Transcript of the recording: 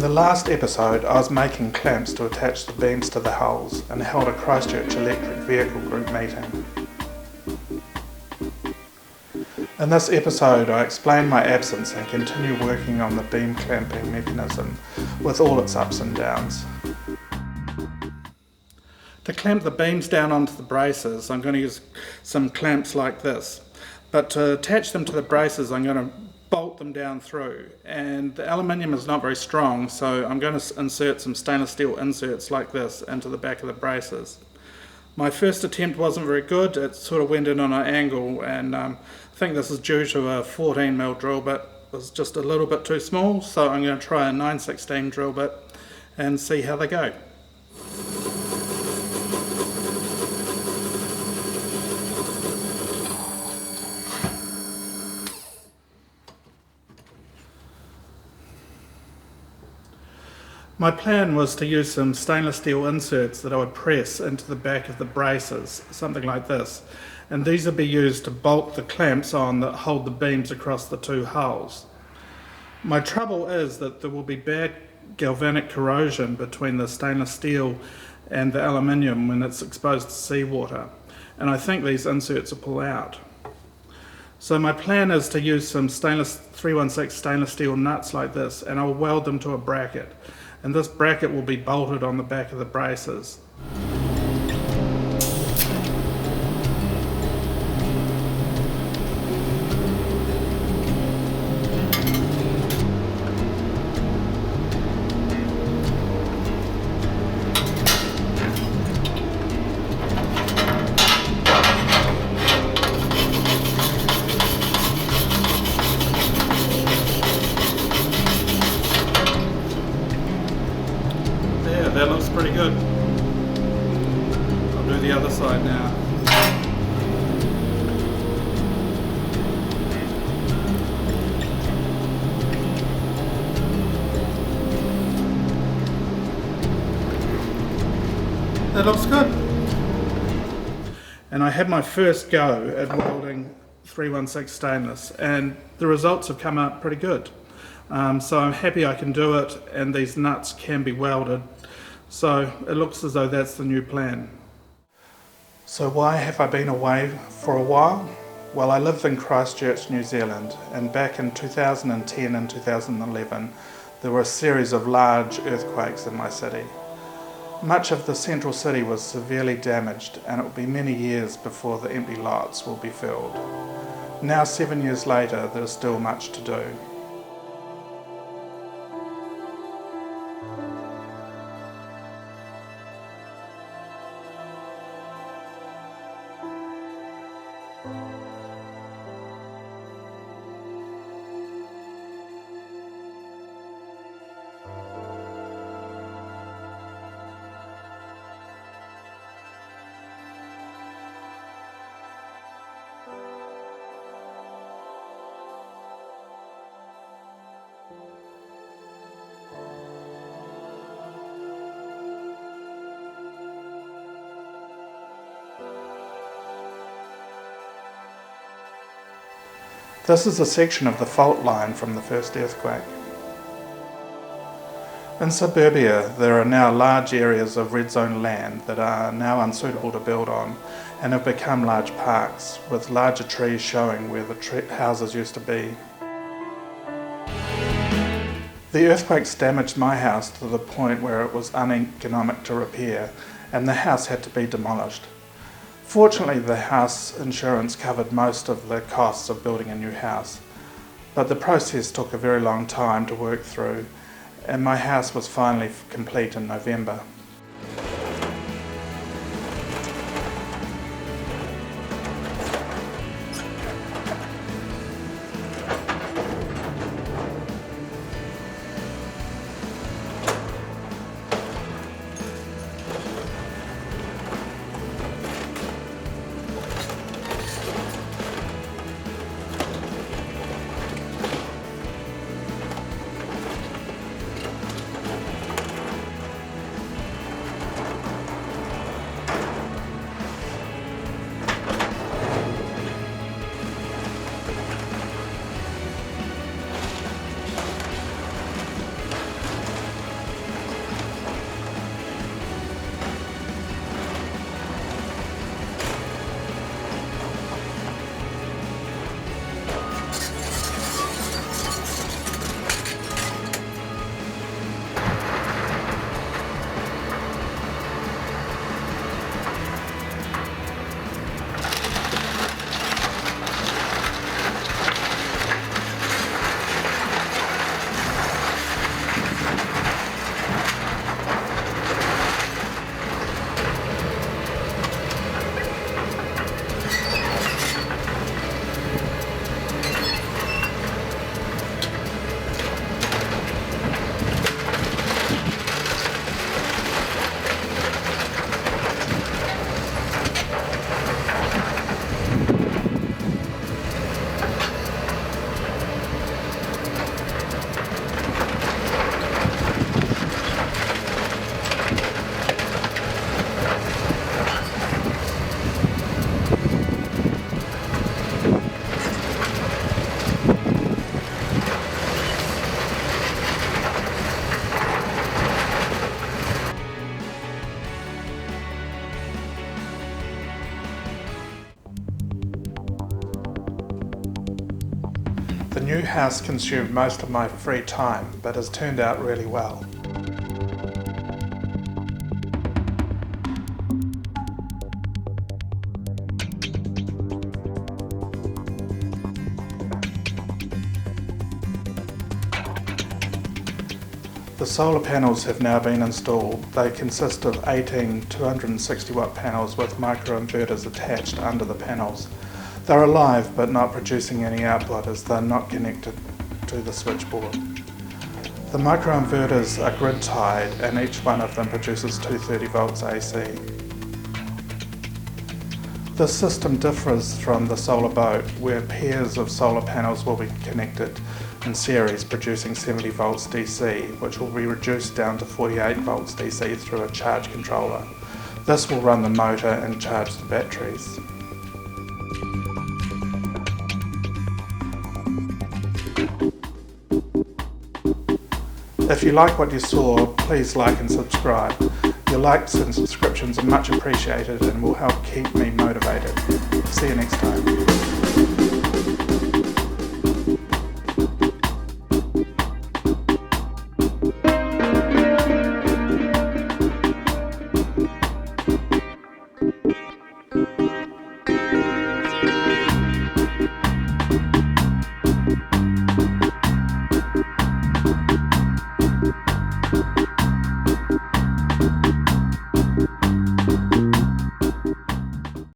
the last episode, I was making clamps to attach the beams to the hulls and held a Christchurch electric vehicle group meeting. In this episode, I explain my absence and continue working on the beam clamping mechanism with all its ups and downs. To clamp the beams down onto the braces, I'm going to use some clamps like this. But to attach them to the braces, I'm going to bolt them down through, and the aluminium is not very strong, so I'm going to insert some stainless steel inserts like this into the back of the braces. My first attempt wasn't very good. It sort of went in on an angle, and I think this is due to a 14mm drill bit. It was just a little bit too small, so I'm going to try a 9/16 drill bit and see how they go. My plan was to use some stainless steel inserts that I would press into the back of the braces, something like this, and these would be used to bolt the clamps on that hold the beams across the two hulls. My trouble is that there will be bad galvanic corrosion between the stainless steel and the aluminium when it's exposed to seawater, and I think these inserts will pull out. So my plan is to use some 316 stainless steel nuts like this, and I'll weld them to a bracket. And this bracket will be bolted on the back of the braces. That looks pretty good. I'll do the other side now. That looks good. And I had my first go at welding 316 stainless, and the results have come out pretty good. So I'm happy I can do it, and these nuts can be welded. So it looks as though that's the new plan. So why have I been away for a while? Well, I lived in Christchurch, New Zealand, and back in 2010 and 2011 there were a series of large earthquakes in my city. Much of the central city was severely damaged, and it will be many years before the empty lots will be filled. Now, 7 years later, there is still much to do. This is a section of the fault line from the first earthquake. In suburbia, there are now large areas of red zone land that are now unsuitable to build on and have become large parks, with larger trees showing where the houses used to be. The earthquakes damaged my house to the point where it was uneconomic to repair, and the house had to be demolished. Fortunately, the house insurance covered most of the costs of building a new house, but the process took a very long time to work through, and my house was finally complete in November. new house consumed most of my free time, but has turned out really well. The solar panels have now been installed. They consist of 18 260 watt panels with microinverters attached under the panels. They're alive but not producing any output as they're not connected to the switchboard. The microinverters are grid tied and each one of them produces 230 volts AC. This system differs from the solar boat where pairs of solar panels will be connected in series producing 70 volts DC, which will be reduced down to 48 volts DC through a charge controller. This will run the motor and charge the batteries. If you like what you saw, please like and subscribe. Your likes and subscriptions are much appreciated and will help keep me motivated. See you next time.